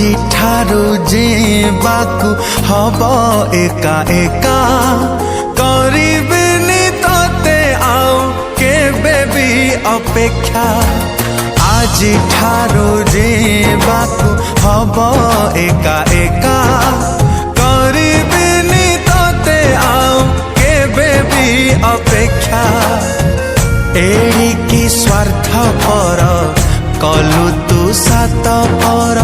আজি ঠারু जीवाकु हब एका एका करिबिनी तते आउ केबे भी अपेक्षा আজি ठारू जीवाकु हब एका एका करिबिनी तते आउ केबे भी अपेक्षा एड़िकी स्वार्थ पर कलु तू सात पर